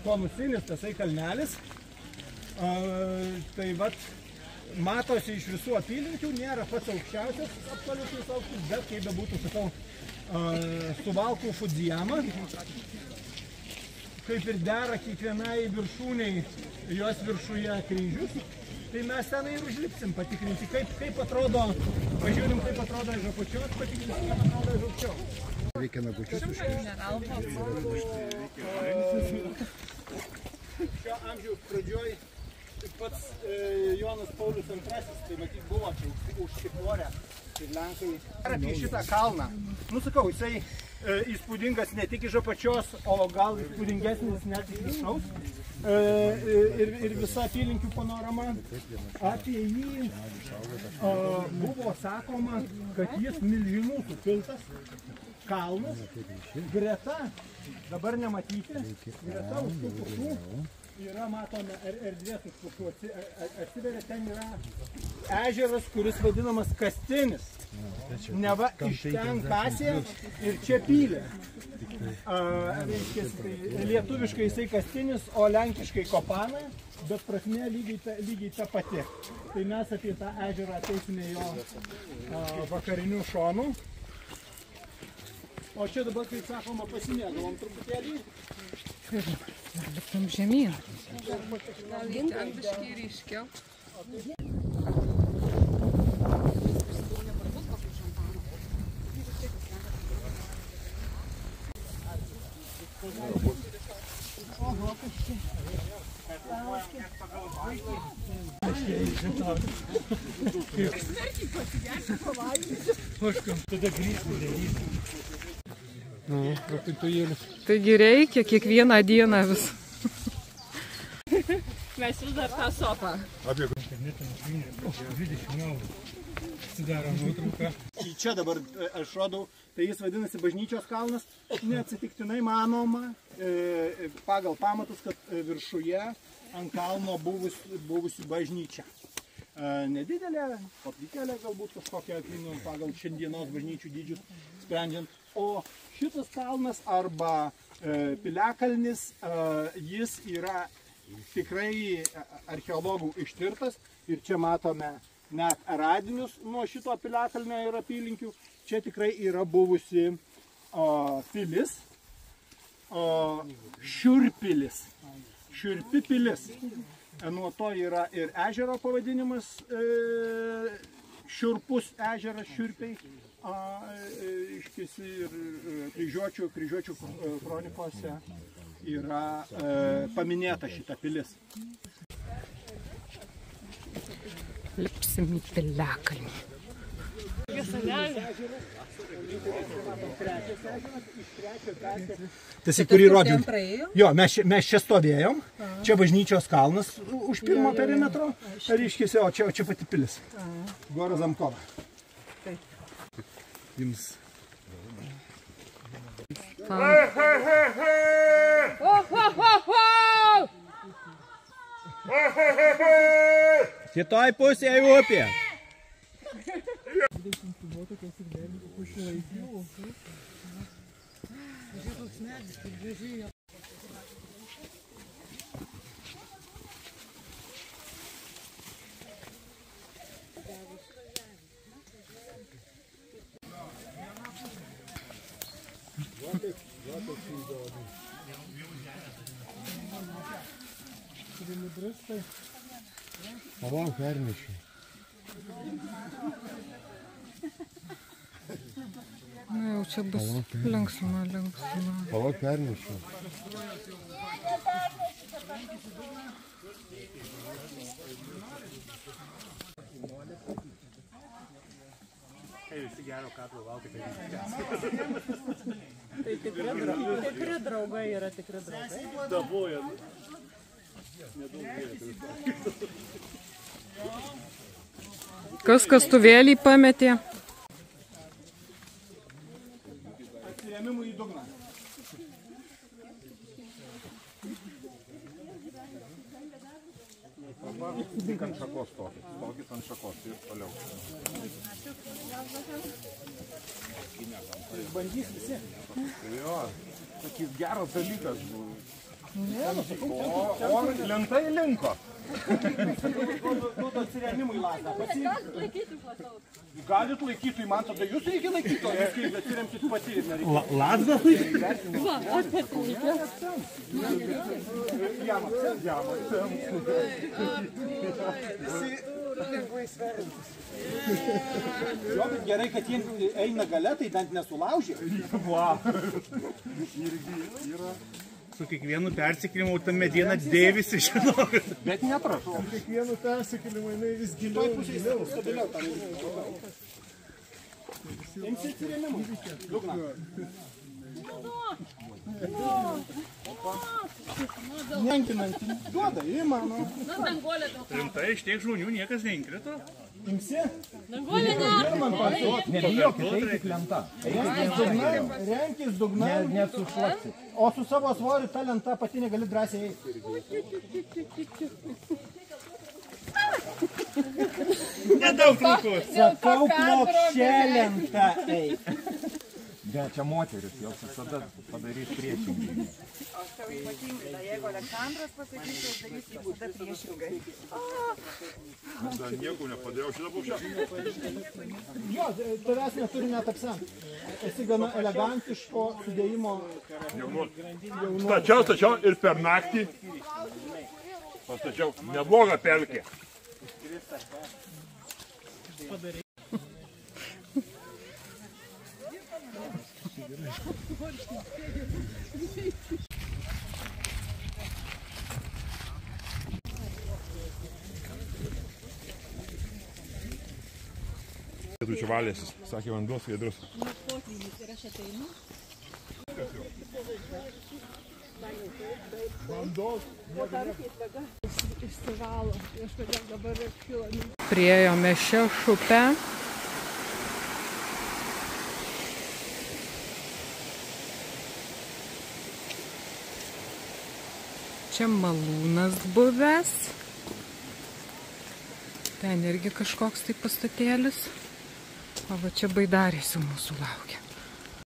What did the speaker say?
Konusinis tasai kalnelis. Tai vat, matosi iš visų apylinkių, nėra pats aukščiausias absoliutus aukštis, bet kaip bebūtų, sakau, Suvalkų Fudzijama. Kaip ir dera kiekvienai viršūniai, jos viršuje kryžius. Tai mes tenai ir užlipsim patikrinti, kaip atrodo, pažiūrim, kaip atrodo iš apačios, patikrinsim, kaip atrodo iš aukščios. Reikia nagučius užkirsti. Šio amžiaus pradžioj pats Jonas Paulius II, tai matyt buvo čia užsikvorę ir Lenkai. Apie šitą kalną, sakau, jisai įspūdingas ne tik iš apačios, o gal įspūdingesnis net iš viršaus. Ir visa apylinkių panorama. Apie jį buvo sakoma, kad jis milžinų supiltas kalnas. Greta, dabar nematyti, greta už tų pušų yra, matome, erdvės už pušų atsiveria, ten yra ežeras, kuris vadinamas Kastinis. Neva iš ten kasė ir čia pylė. Lietuviškai jisai Kastinis, o lenkiškai Kopanai, bet prasmė lygiai ta pati. Tai mes apie tą ežerą ateisime jo vakarinių šonų. O čia dabar, kaip sakoma, pasimėgavom truputėlį. Liptam žemyn. Gal ten biškai ryškiau. Oho, kas čia? Tada grįžtų daryti. Taigi reikia kiekvieną dieną vis. Mes vis dar tą sofą. Apie internetą nusvinė, 20 eurų. Sudaro nuotrauką. Čia dabar aš rodau, tai jis vadinasi Bažnyčios kalnas. Neatsitiktinai manoma, pagal pamatus, kad viršuje ant kalno buvusi bažnyčia. Nedidelė, koplytėlė galbūt kažkokia, pagal šiandienos bažnyčių dydžius sprendžiant. O šitas kalnas arba piliakalnis, jis yra tikrai archeologų ištirtas. Ir čia matome net radinius nuo šito piliakalnio ir apylinkių. Čia tikrai yra buvusi pilis, Šiurpilis. Šiurpi pilis. Nuo to yra ir ežero pavadinimas, Šiurpus ežeras, Šiurpiai. Iškisi ir kryžiuočių kronikose yra paminėta šita pilis. Lipsim į piliakalnį. Tas į kurį rodžiau. Jo, mes čia stovėjom, čia Bažnyčios kalnas už pirmo perimetro, ryškisi, o čia pati pilis. Gora Zamkova. Jums. Kitoj pusėje upė. Palauk, pernešiu. Na, jau čia bus linksma. Palauk, pernešiu. Visi gero kadro laukia, Tai tikri draugai yra tikri draugai. Daboja. Kas kastuvėlį pametė? Atsirėmimų į dugną. Tik ant šakos stokit ant šakos ir toliau. Bandys visi. Jo, tokis geras dalykas buvo. O lenta įlinko. Duodu atsiremimui lasdą. Galit laikyti, man tada jūs reikia laikyti, o jūs kaip atsiremkit pati ir nereikia. Lasdą laikyti? Jo, bet gerai, kad jie eina gale, tai bent nesulaužė. Su kiekvienu persikėlimu ta mediena dėvisi, žinau. Bet neprašau. Kiekvienu persikėlimu jinai vis giliau. Stabiliau tam. Imsi atsiremimui. Dugną. Nenkinant. Duoda, ima, nu. Rimtai, iš tiek žmonių niekas neįkrito. Imsi? Nebijokit, eikit lenta. Renkis dugną. Nesušlaksit. O su savo svoriu ta lenta pati negali drąsiai eiti. Nedaug trūkos. Sakau, plokščia lenta eik. Bet čia moteris, jos visada padarys priešingai. Aš tau ypatingai, jeigu Aleksandras pasakys, aš darysiu būdą priešingai. Dar nieko nepadėjau šitą paukštę. Jo, tavęs neturi net akcentų. Esi gana elegantiško sudėjimo. Stačiau ir per naktį pastačiau neblogą pelkę. Čia valėsis, sakė vanduo skaidrus. Priėjome šią šupę. Čia malūnas buvęs. Ten irgi kažkoks tai pastatėlis. O va čia baidarės jau mūsų laukia.